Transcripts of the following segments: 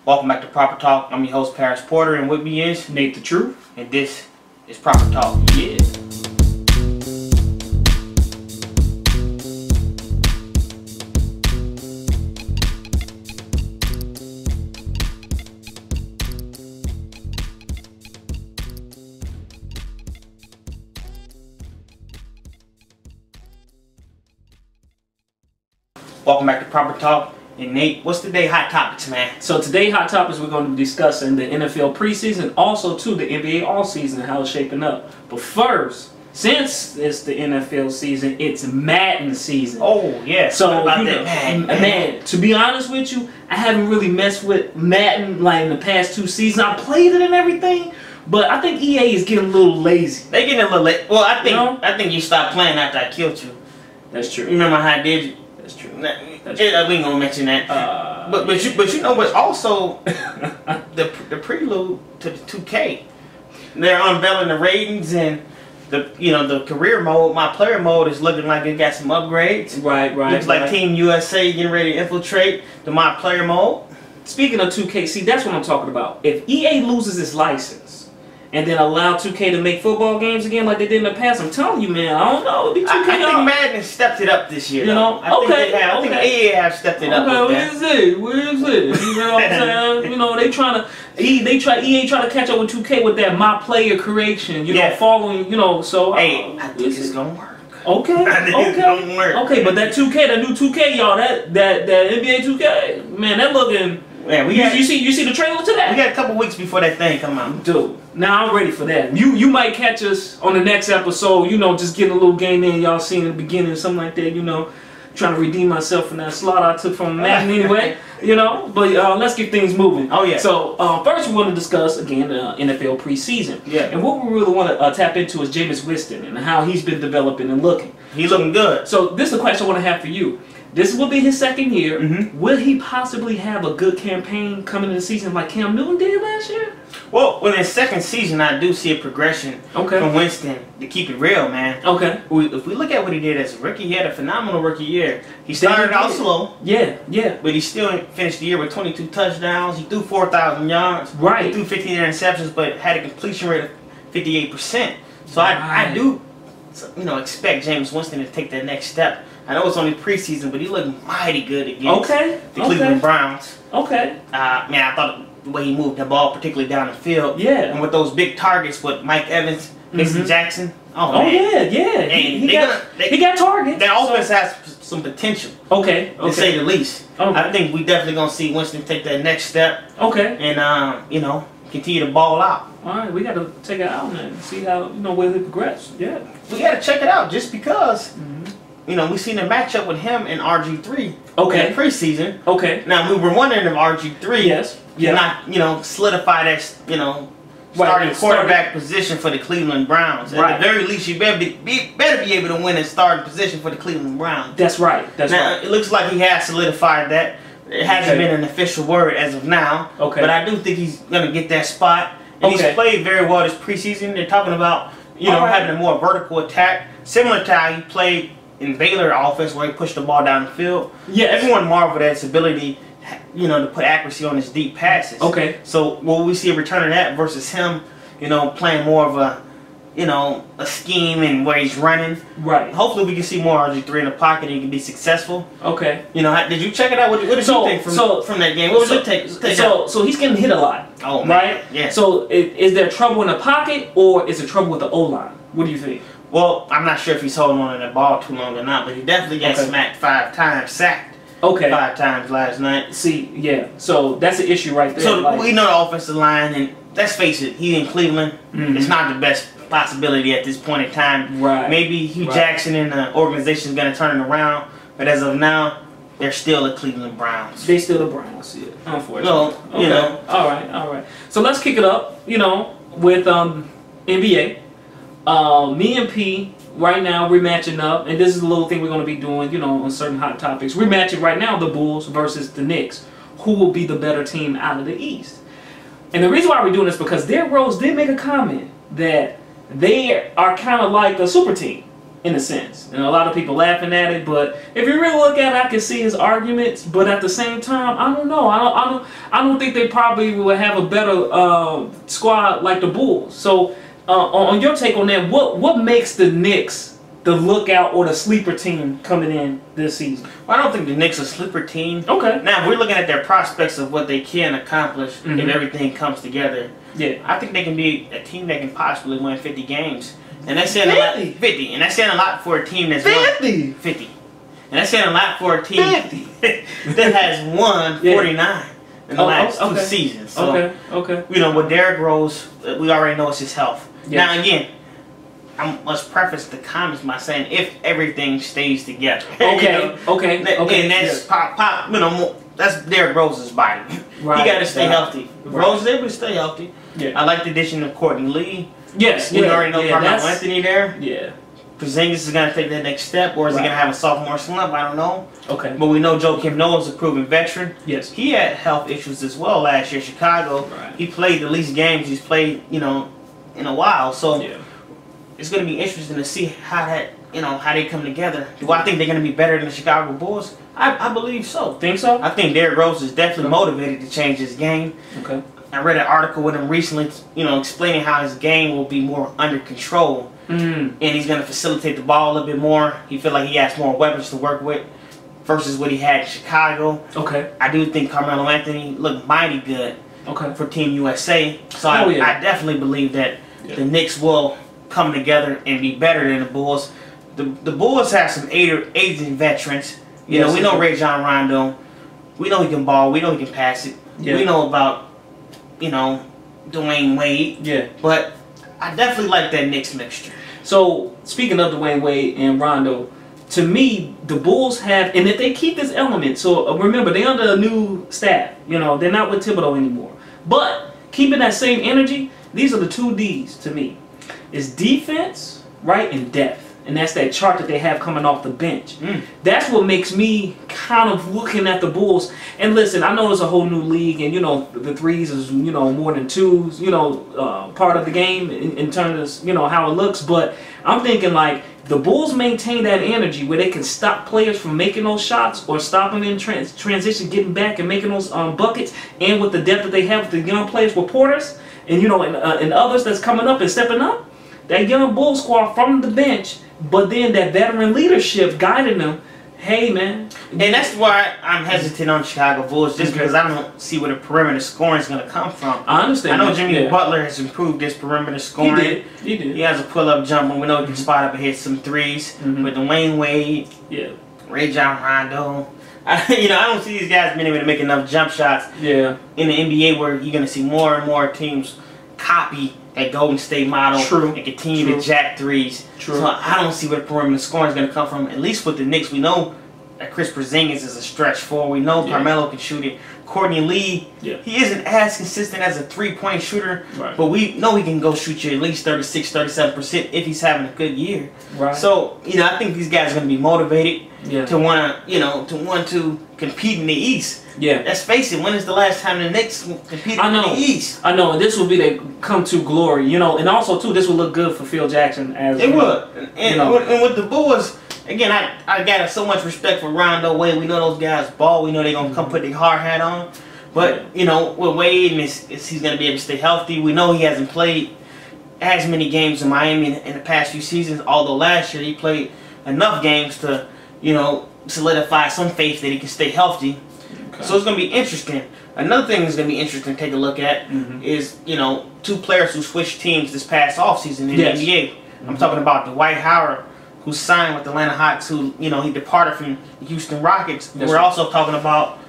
Welcome back to Proper Talk. I'm your host, Paris Porter, and with me is Nate the Truth, and this is Proper Talk. Yeah. Welcome back to Proper Talk. And Nate, what's today's hot topics, man? So today, hot topics, we're going to be discussing the NFL preseason, also too the NBA all season and how it's shaping up. But first, since it's the NFL season, it's Madden season. Oh yeah. So what about you that? know, man, to be honest with you, I haven't really messed with Madden like in the past 2 seasons. I played it and everything, but I think EA is getting a little lazy. They getting a little late. Well, I think You know? you stopped playing after I killed you. That's true. You remember how I did you? That's true. We ain't gonna mention that. But you know what's also the prelude to the 2K. They're unveiling the ratings and the career mode. My player mode is looking like it got some upgrades. Right. Looks like Team USA getting ready to infiltrate the my player mode. Speaking of 2K, see, that's what I'm talking about. If EA loses its license and then allow 2K to make football games again like they did in the past, I'm telling you, man, I don't know. It'd be 2K. I think Madden stepped it up this year. You know? I think EA have stepped it up. Where is it? You know what I'm saying? You know, EA try to catch up with 2K with that my player creation, following, so hey, I think it's gonna work. Okay. It's gonna work. Okay, but that 2K, that new 2K, y'all, that NBA 2K, man, that looking. Man, you see the trailer to that? We got a couple weeks before that thing come out. Dude, now I'm ready for that. You might catch us on the next episode, just getting a little game in, y'all seen in the beginning, something like that, trying to redeem myself from that slaughter I took from Madden anyway, but let's get things moving. Oh yeah. So first we want to discuss again NFL preseason. Yeah. And what we really want to tap into is Jameis Winston and how he's been developing and looking. He's looking good. So this is a question I want to have for you. This will be his second year. Mm-hmm. Will he possibly have a good campaign coming in the season like Cam Newton did last year? Well, in his second season, I do see a progression from Winston, to keep it real, man. Okay. If we look at what he did as a rookie, he had a phenomenal rookie year. He started out slow. Yeah. But he still finished the year with 22 touchdowns. He threw 4,000 yards. Right. He threw 15 interceptions, but had a completion rate of 58%. So I do, expect Jameis Winston to take that next step. I know it's only preseason, but he looked mighty good against the Cleveland Browns. Okay. Man, I thought the way he moved the ball, particularly down the field. Yeah. And with those big targets with Mike Evans, Mason Jackson. Oh man. Yeah. He got targets. Their offense has some potential. Okay. To say the least. Okay. I think we definitely gonna see Winston take that next step. Okay. And continue to ball out. All right, we got to check it out, man. See how where he progress. Yeah. We got to check it out just because. We seen a matchup with him and RG3 in the preseason. Okay. Now, we were wondering if RG3 not, solidify that, starting quarterback position for the Cleveland Browns. At the very least, you better be able to win a starting position for the Cleveland Browns. That's right. Now, it looks like he has solidified that. It hasn't been an official word as of now. Okay. But I do think he's going to get that spot. And he's played very well this preseason. They're talking about, having a more vertical attack, similar to how he played in Baylor offense where he pushed the ball down the field. Yeah, everyone marveled at his ability, to put accuracy on his deep passes. Okay. So will we see a return of that versus him, playing more of a scheme and where he's running? Right. Hopefully we can see more RG3 in the pocket and he can be successful. Okay. Did you check it out? What did you think from that game? What was your take? So he's getting hit a lot. Oh man. Right? Yeah. So is there trouble in the pocket or is there trouble with the O-line? What do you think? Well, I'm not sure if he's holding on to that ball too long or not, but he definitely got smacked 5 times, sacked 5 times last night. See, yeah. So that's the issue right there. So we know the offensive line, and let's face it, he's in Cleveland. It's not the best possibility at this point in time. Right. Maybe Hugh Jackson and the organization is going to turn it around, but as of now, they're still the Cleveland Browns. They still the Browns, yeah. Unfortunately. Well, All right. So let's kick it up, with NBA. Me and P, right now, we're matching up, and this is a little thing we're going to be doing, on certain hot topics. We're matching right now the Bulls versus the Knicks. Who will be the better team out of the East? And the reason why we're doing this is because Derrick Rose did make a comment that they are kind of like a super team, in a sense. And a lot of people laughing at it, but if you really look at it, I can see his arguments, but at the same time, I don't know. I I don't think they probably will have a better squad like the Bulls. So, on your take on that, what makes the Knicks the lookout or the sleeper team coming in this season? Well, I don't think the Knicks are a sleeper team. Okay. Now, if we're looking at their prospects of what they can accomplish if everything comes together, I think they can be a team that can possibly win 50 games. And that's saying a lot. 50. And that's saying a lot for a team that's 50. won 50. And that's saying a lot for a team that has won 49 in the last 2 seasons. So, you know, with Derrick Rose, we already know it's his health. Now, again, I must preface the comments by saying if everything stays together. Okay. And that's pop. You know, that's Derrick Rose's body. Right. He got to stay healthy. Rose is able to stay healthy. I like the addition of Courtney Lee. Yes. We already know Carmelo Anthony there. Yeah. Porzingis is going to take that next step, or is he going to have a sophomore slump? I don't know. Okay. But we know Joakim Noah is a proven veteran. Yes. He had health issues as well last year in Chicago. Right. He played the least games he's played, you know, in a while. So it's going to be interesting to see how that, you know, how they come together. Do I think they're going to be better than the Chicago Bulls? I believe so. Think so? I think Derrick Rose is definitely motivated to change his game. Okay. I read an article with him recently, you know, explaining how his game will be more under control. And he's going to facilitate the ball a little bit more. He feel like he has more weapons to work with versus what he had in Chicago. Okay. I do think Carmelo Anthony looked mighty good for Team USA. So I definitely believe that the Knicks will come together and be better than the Bulls. The Bulls have some aging veterans. You know, we know Rajon Rondo. We know he can ball. We know he can pass it. We know about, you know, Dwayne Wade. But I definitely like that Knicks mixture. So, speaking of Dwayne Wade and Rondo, to me, the Bulls have, and if they keep this element, so remember, they're under a new staff. You know, they're not with Thibodeau anymore. But, keeping that same energy, these are the 2 Ds to me. It's defense, right, and depth. And that's that chart that they have coming off the bench. That's what makes me kind of looking at the Bulls. And listen, I know it's a whole new league, and you know the threes is more than twos. Part of the game in terms of how it looks. But I'm thinking like the Bulls maintain that energy where they can stop players from making those shots or stop them in transition, getting back and making those buckets. And with the depth that they have with the young players, with Portis and and others that's coming up and stepping up, that young Bull squad from the bench. But then that veteran leadership guiding them, hey man. And that's why I'm hesitant on Chicago Bulls, just because I don't see where the perimeter scoring is going to come from. I understand. I know Jimmy Butler has improved his perimeter scoring. He did. He has a pull-up jumper. We know he can spot up and hit some threes. But Dwayne Wade, Rajon Rondo, I don't see these guys being able to make enough jump shots. In the NBA, where you're going to see more and more teams copy that Golden State model and continue to jack threes. So I don't see where the perimeter scoring is going to come from. At least with the Knicks, we know that Chris Porzingis is a stretch four. We know Carmelo can shoot it. Courtney Lee, he isn't as consistent as a three-point shooter, but we know he can go shoot you at least 36, 37% if he's having a good year. So, I think these guys are going to be motivated to want to compete in the East. Let's face it, when is the last time the Knicks competed in the East? I know, and this will be their come to glory, and also too, this will look good for Phil Jackson as it would. And with the Bulls, again, I got so much respect for Rondo, Wade. We know those guys ball. We know they're gonna come put their hard hat on. But with Wade, and he's gonna be able to stay healthy. We know he hasn't played as many games in Miami in the past few seasons. Although last year he played enough games to solidify some faith that he can stay healthy. So it's going to be interesting. Another thing that's going to be interesting to take a look at is, 2 players who switched teams this past offseason in the NBA. I'm talking about Dwight Howard, who signed with the Atlanta Hawks, who, he departed from the Houston Rockets. We're also talking about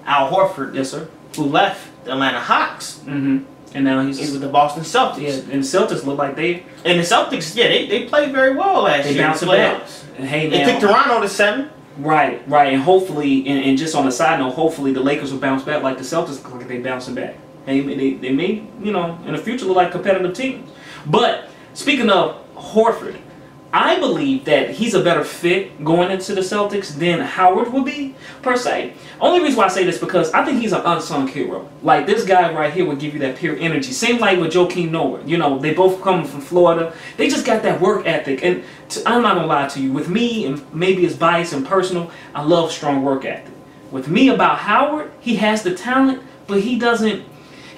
Al Horford, who left the Atlanta Hawks. And now he's with the Boston Celtics. And the Celtics look like they... And the Celtics, they played very well last year. They bounced back. And hey, they took Toronto to 7. Right, and hopefully, and just on a side note, hopefully the Lakers will bounce back like the Celtics look like they bouncing back. They may, in the future look like competitive teams. But speaking of Horford, I believe that he's a better fit going into the Celtics than Howard would be, per se. Only reason why I say this because I think he's an unsung hero. Like, this guy right here would give you that pure energy. Same like with Joakim Noah. They both come from Florida. They just got that work ethic. And I'm not going to lie to you. With me, and maybe it's biased and personal, I love strong work ethic. With me about Howard, he has the talent, but he hasn't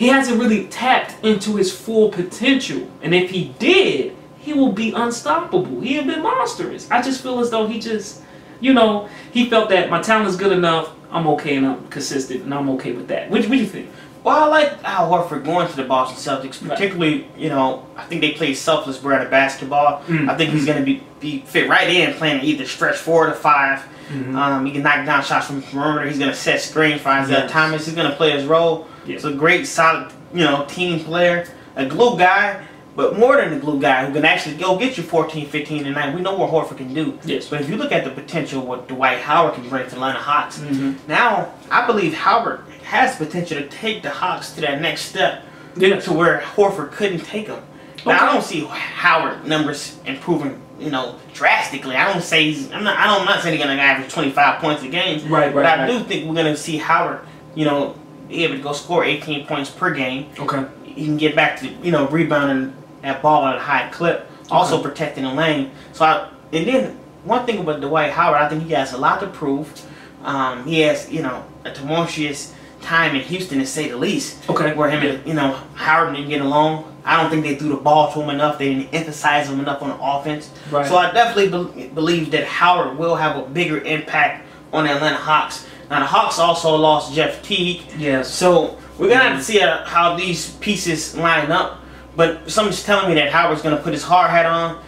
really tapped into his full potential. And if he did, he will be unstoppable. He'll be monstrous. I just feel as though he just, you know, he felt that my talent is good enough. I'm okay and I'm consistent and I'm okay with that. What do you think? Well, I like Al Horford going to the Boston Celtics, particularly, you know, I think they play selfless brand of basketball. I think he's going to be fit right in playing either stretch 4 to 5. He can knock down shots from the perimeter. He's going to set screens for Isaiah Thomas. He's going to play his role. He's a great, solid, you know, team player, a glue guy. But more than a glue guy who can actually go get you 14, 15 a night. We know what Horford can do. But if you look at the potential what Dwight Howard can bring to the Atlanta Hawks, now I believe Howard has the potential to take the Hawks to that next step to where Horford couldn't take them. Now I don't see Howard numbers improving, you know, drastically. I don't say I'm not saying he's gonna average 25 points a game. But I do think we're gonna see Howard, you know, be able to go score 18 points per game. He can get back to, you know, rebounding that ball at a high clip, also protecting the lane. And then one thing about Dwight Howard, I think he has a lot to prove. He has, you know, a tumultuous time in Houston, to say the least. Where him and, you know, Howard didn't get along. I don't think they threw the ball to him enough. They didn't emphasize him enough on the offense. So I definitely believe that Howard will have a bigger impact on the Atlanta Hawks. Now the Hawks also lost Jeff Teague. So we're gonna have to see how these pieces line up. But something's telling me that Howard's gonna put his hard hat on.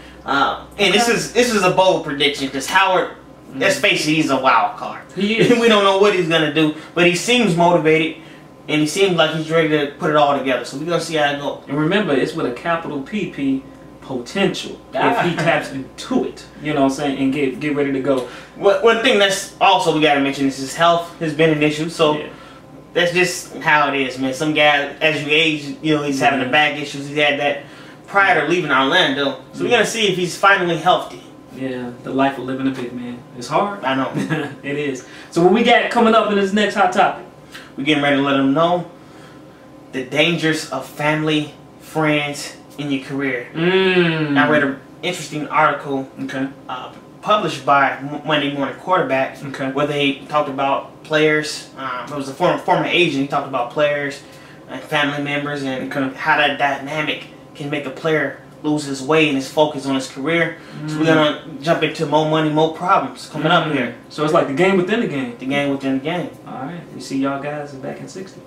And this is a bold prediction because Howard, let's face it, he's a wild card. We don't know what he's gonna do, but he seems motivated and he seems like he's ready to put it all together. So we're gonna see how it goes. And remember, it's with a capital PP, potential. If he taps into it, you know what I'm saying, and get ready to go. One thing that's also we gotta mention is his health has been an issue. So that's just how it is, man. Some guy, as you age, you know, he's having the back issues. He had that prior to leaving Orlando. So we're gonna see if he's finally healthy. Yeah, the life of living a big man. It's hard. I know. It is. So what we got coming up in this next hot topic? We're getting ready to let them know the dangers of family, friends in your career. I read an interesting article published by Monday Morning Quarterback where they talked about players. It was a former agent. He talked about players and family members and how that dynamic can make a player lose his way and his focus on his career. So we're gonna jump into more money, more problems coming up here. So it's like the game within the game. The game within the game. All right. We see y'all guys back in 60.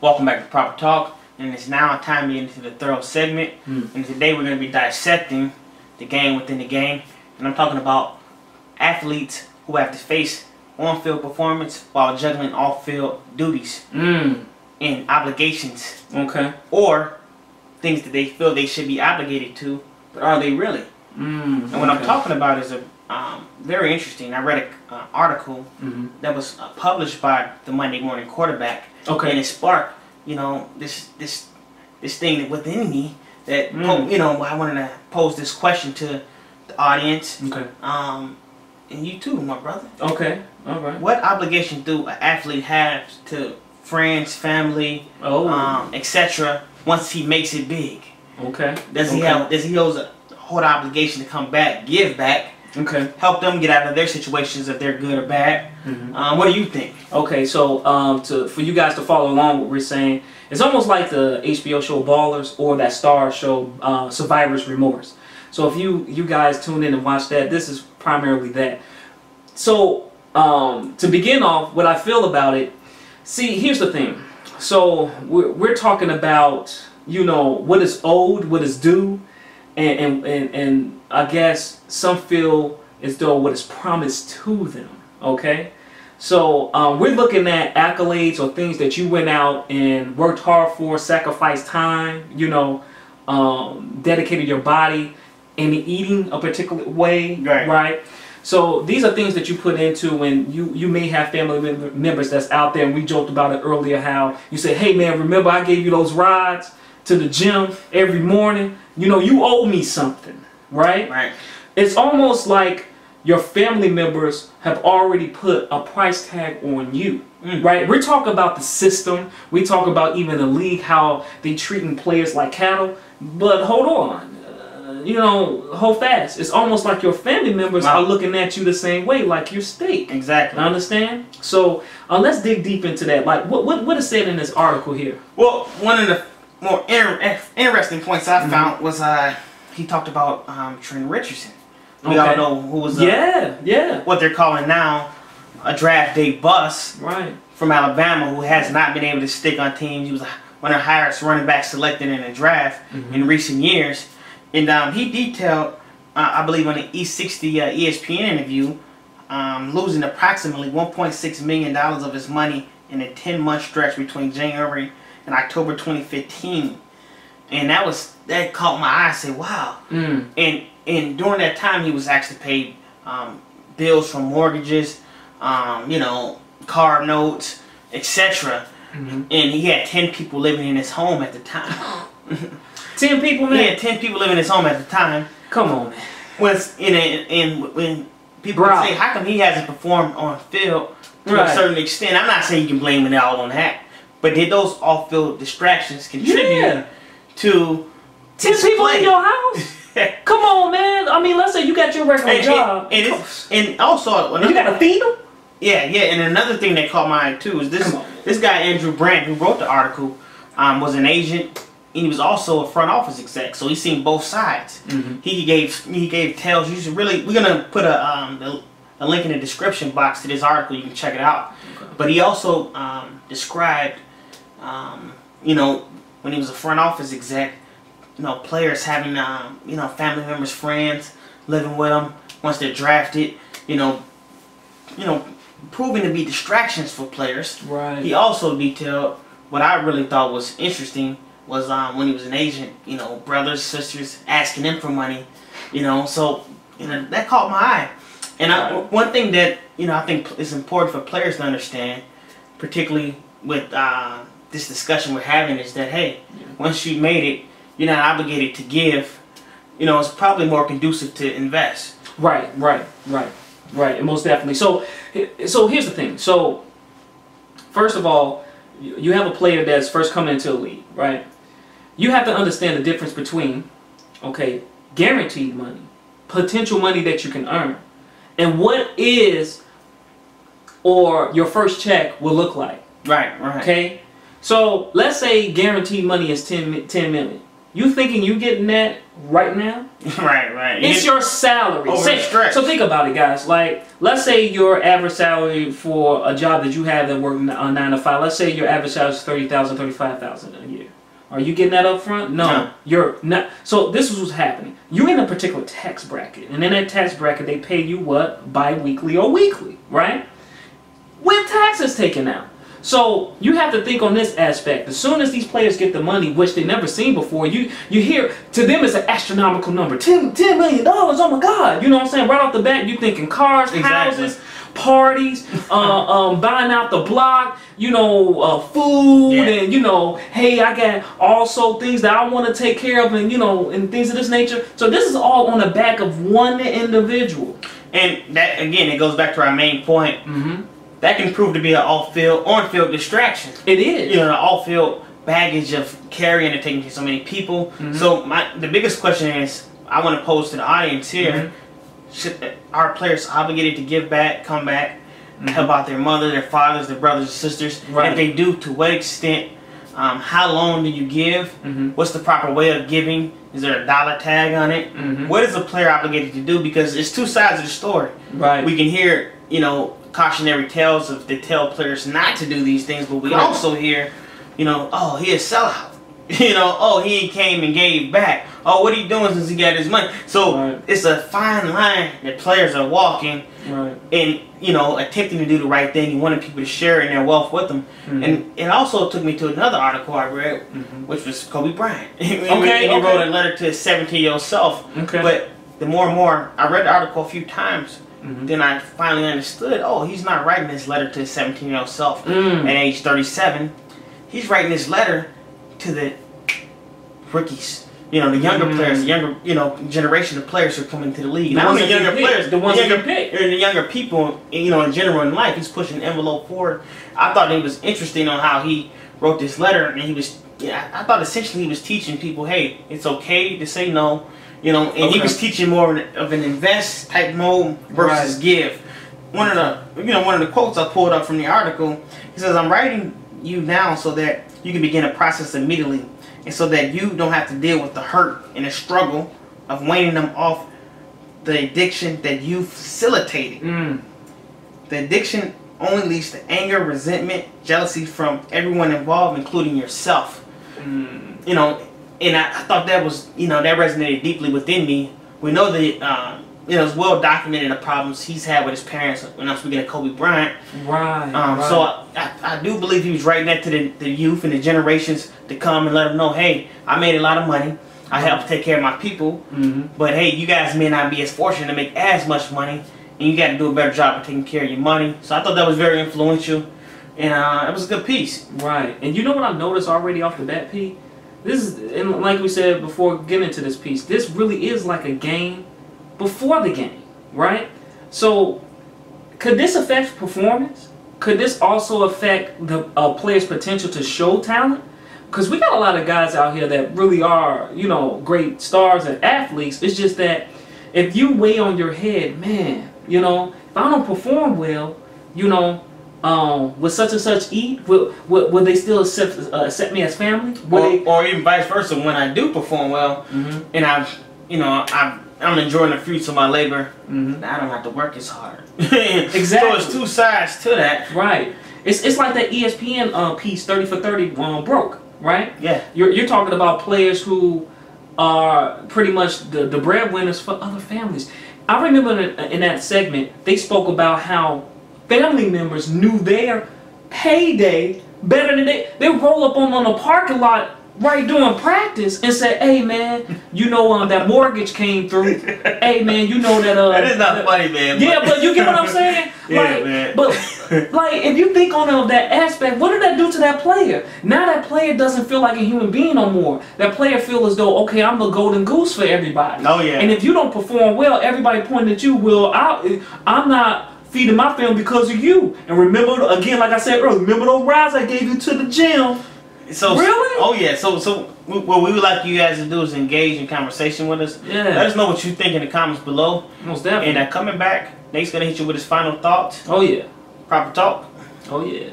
Welcome back to Proper Talk, and it's now time to get into the thorough segment. And today we're going to be dissecting the game within the game, and I'm talking about athletes who have to face on-field performance while juggling off-field duties and obligations, or things that they feel they should be obligated to, but are they really? And what I'm talking about is very interesting. I read an article that was published by the Monday Morning Quarterback. And it sparked, you know, this thing within me that you know, I wanted to pose this question to the audience. And you too, my brother. All right. What obligation do an athlete have to friends, family, etc. once he makes it big? Okay. Does he hold an obligation to come back, give back? Okay. Help them get out of their situations if they're good or bad. What do you think? Okay, so for you guys to follow along what we're saying, it's almost like the HBO show Ballers or that Star show Survivor's Remorse. So if you guys tune in and watch that, this is primarily that. So to begin off, what I feel about it, see, here's the thing. So we're talking about, you know, what is owed, what is due, and I guess some feel as though what is promised to them. Okay, so we're looking at accolades or things that you went out and worked hard for, sacrificed time, you know, dedicated your body in eating a particular way, right? So these are things that you put into when you may have family members that's out there, and we joked about it earlier how you say, hey man, remember I gave you those rides to the gym every morning? You know, you owe me something, right? Right. It's almost like your family members have already put a price tag on you, right? We're talking about the system. We talk about even the league, how they treating players like cattle. But hold on. You know, hold fast. It's almost like your family members are looking at you the same way, like your steak. Exactly. Understand? So let's dig deep into that. Like, what is said in this article here? Well, one of the more interesting points I found was he talked about Trent Richardson. We all know who was what they're calling now a draft day bust from Alabama, who has not been able to stick on teams. He was one of the highest running backs selected in the draft in recent years. And he detailed, I believe, on the E60 ESPN interview, losing approximately $1.6 million of his money in a 10-month stretch between January and October 2015. And that caught my eye. I said, wow. And during that time, he was actually paid bills from mortgages, you know, car notes, etc. And he had 10 people living in his home at the time. 10 people, man? He had 10 people living in his home at the time. Come on, man. When people say, how come he hasn't performed on field to a certain extent? I'm not saying you can blame it all on that. But did those off-field distractions contribute to 10 people in your house? Come on, man. I mean, let's say you got your regular job. And also... you got to feed them? Yeah. And another thing that caught my eye, too, is this guy, Andrew Brandt, who wrote the article, was an agent. And he was also a front office exec, so he's seen both sides. He gave tales. You should really. We're gonna put a link in the description box to this article. You can check it out. But he also described, you know, when he was a front office exec, you know, players having, you know, family members, friends living with them once they're drafted. You know, proving to be distractions for players. He also detailed what I really thought was interesting. Was when he was an agent, you know, brothers, sisters asking him for money, you know, so, you know, that caught my eye. And one thing that, you know, I think is important for players to understand, particularly with this discussion we're having, is that, hey, once you made it, you're not obligated to give. You know, it's probably more conducive to invest. Right, and most definitely. So here's the thing. So, first of all, you have a player that's first coming into the league, right? You have to understand the difference between, okay, guaranteed money, potential money that you can earn, and what is or your first check will look like. Right. Okay? So, let's say guaranteed money is 10 million. You thinking you getting that right now? Right. It's your salary. So think about it, guys. Like, let's say your average salary for a job that you have that work 9 to 5. Let's say your average salary is $30,000, $35,000 a year. Are you getting that up front? No, you're not. So this is what's happening. You're in a particular tax bracket, and in that tax bracket, they pay you what? Bi-weekly or weekly, right? With taxes taken out. So you have to think on this aspect. As soon as these players get the money, which they've never seen before, you hear, to them it's an astronomical number. $10 million, oh my God. You know what I'm saying? Right off the bat, you're thinking cars, houses, parties, buying out the block, you know, food, and, you know, hey, I got also things that I want to take care of, and, you know, and things of this nature. So this is all on the back of one individual. And that, again, it goes back to our main point. That can prove to be an on-field distraction. It is. You know, an off-field baggage of carrying and taking care of so many people. So the biggest question is, I want to pose to the audience here, are players obligated to give back, come back, help out their mother, their fathers, their brothers and sisters? Right. If they do, to what extent? How long do you give? What's the proper way of giving? Is there a dollar tag on it? What is a player obligated to do? Because it's two sides of the story. Right. We can hear, you know, cautionary tales of they tell players not to do these things, but we also hear, you know, oh, he a sellout. You know, oh, he came and gave back. Oh, what he doing since he got his money? So it's a fine line that players are walking, and you know, attempting to do the right thing and wanting people to share in their wealth with them. And it also took me to another article I read, which was Kobe Bryant. And he wrote a letter to his 17-year-old self. But the more and more I read the article a few times, then I finally understood. Oh, he's not writing this letter to his 17-year-old self at age 37. He's writing this letter to the rookies, you know, the younger players, the younger, you know, generation of players who are coming to the league. Not only the younger players, the younger people, you know, in general in life. He's pushing the envelope forward. I thought it was interesting on how he wrote this letter, and he was, I thought essentially he was teaching people, hey, it's okay to say no, you know, and he was teaching more of an invest type mode versus give. One of the quotes I pulled up from the article, he says, "I'm writing you now so that you can begin a process immediately, and so that you don't have to deal with the hurt and the struggle of weaning them off the addiction that you facilitated. The addiction only leads to anger, resentment, jealousy from everyone involved, including yourself." You know, and I thought that was, you know, that resonated deeply within me. We know that, you know, it's well documented the problems he's had with his parents when I'm speaking of Kobe Bryant. So I do believe he was writing that to the youth and the generations to come and let them know, hey, I made a lot of money. I helped take care of my people. But hey, you guys may not be as fortunate to make as much money, and you got to do a better job of taking care of your money. So I thought that was very influential, and it was a good piece. Right. And you know what I noticed already off the bat, P? This is, and like we said before getting into this piece, this really is like a game before the game, right? So could this affect performance? Could this also affect the player's potential to show talent? Because we got a lot of guys out here that really are, you know, great stars and athletes. It's just that if you weigh on your head, man, you know, if I don't perform well, you know, will such and such eat? Will they still accept me as family? Or even vice versa, when I do perform well, and I'm enjoying the fruits of my labor, I don't have to work as hard. Exactly. So it's two sides to that. Right. It's like that ESPN piece, 30 for 30 broke, right? Yeah. You're talking about players who are pretty much the breadwinners for other families. I remember in that segment, they spoke about how family members knew their payday better than they roll up on the parking lot right during practice and say, hey man, you know that mortgage came through. Hey man, you know that that is not funny, man. Yeah, but you get what I'm saying? Yeah, like, man. But like, if you think on that aspect, what did that do to that player? Now that player doesn't feel like a human being no more. That player feels as though, okay, I'm the golden goose for everybody. Oh yeah. And if you don't perform well, everybody pointing at you. Well, I'm not feeding my family because of you. And remember, again, like I said earlier, remember those rides I gave you to the gym? So really? Oh yeah. So what we would like you guys to do is engage in conversation with us. Yeah. Let us know what you think in the comments below. Most definitely. And coming back, Nate's gonna hit you with his final thoughts. Oh yeah. Proper talk. Oh yeah.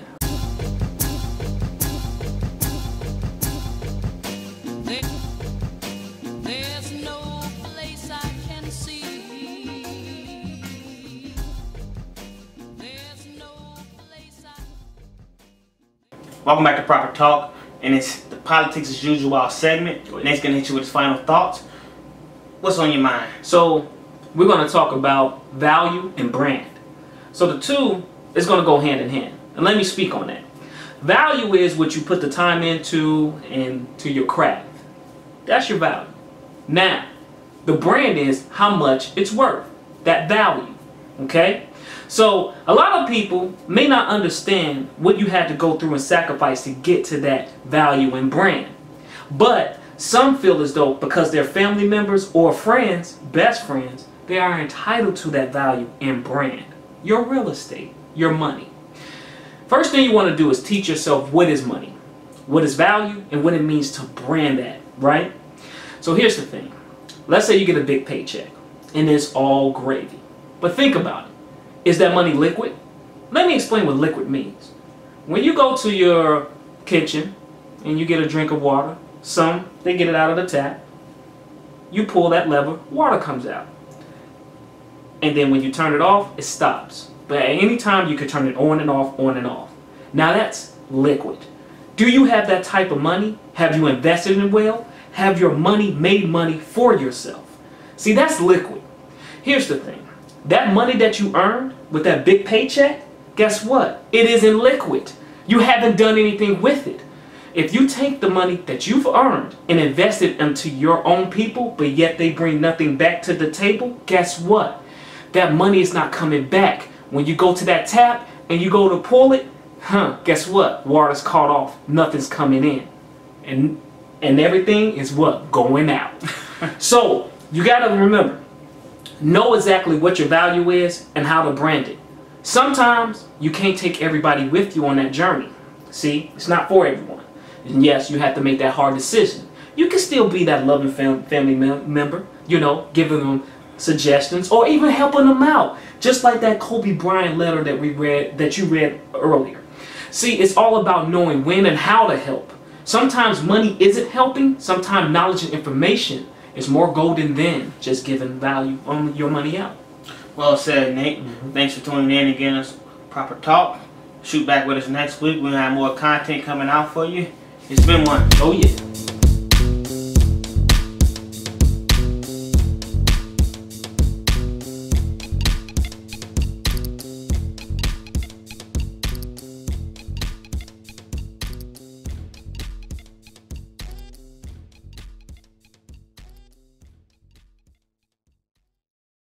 Welcome back to Proper Talk, and it's the Politics as Usual segment. Nate's gonna hit you with his final thoughts. What's on your mind? So we're gonna talk about value and brand. So the two is gonna go hand in hand, and let me speak on that. Value is what you put the time into your craft. That's your value. Now, the brand is how much it's worth. That value. Okay? So a lot of people may not understand what you had to go through and sacrifice to get to that value and brand. But some feel as though because they're family members or friends, best friends, they are entitled to that value and brand. Your real estate, your money. First thing you want to do is teach yourself what is money. what is value and what it means to brand that, right? So here's the thing. Let's say you get a big paycheck and it's all gravy. But think about it. Is that money liquid? Let me explain what liquid means. When you go to your kitchen and you get a drink of water, some, they get it out of the tap. You pull that lever, water comes out. And then when you turn it off, it stops. But at any time, you can turn it on and off, on and off. Now that's liquid. Do you have that type of money? Have you invested in it well? Have your money made money for yourself? See, that's liquid. Here's the thing. That money that you earned with that big paycheck, guess what? It isn't liquid. You haven't done anything with it. If you take the money that you've earned and invest it into your own people, but yet they bring nothing back to the table, guess what? That money is not coming back. When you go to that tap and you go to pull it, guess what? Water's caught off. Nothing's coming in. And everything is what? Going out. So, you got to remember, know exactly what your value is and how to brand it. Sometimes you can't take everybody with you on that journey. See, it's not for everyone. And yes, you have to make that hard decision. You can still be that loving family member, you know, giving them suggestions or even helping them out. Just like that Kobe Bryant letter that you read earlier. See, it's all about knowing when and how to help. Sometimes money isn't helping. Sometimes knowledge and information is more golden than just giving value on your money out. Well said, Nate. Thanks for tuning in again. It's Proper Talk. Shoot back with us next week. We'll have more content coming out for you. It's been one. Oh yeah.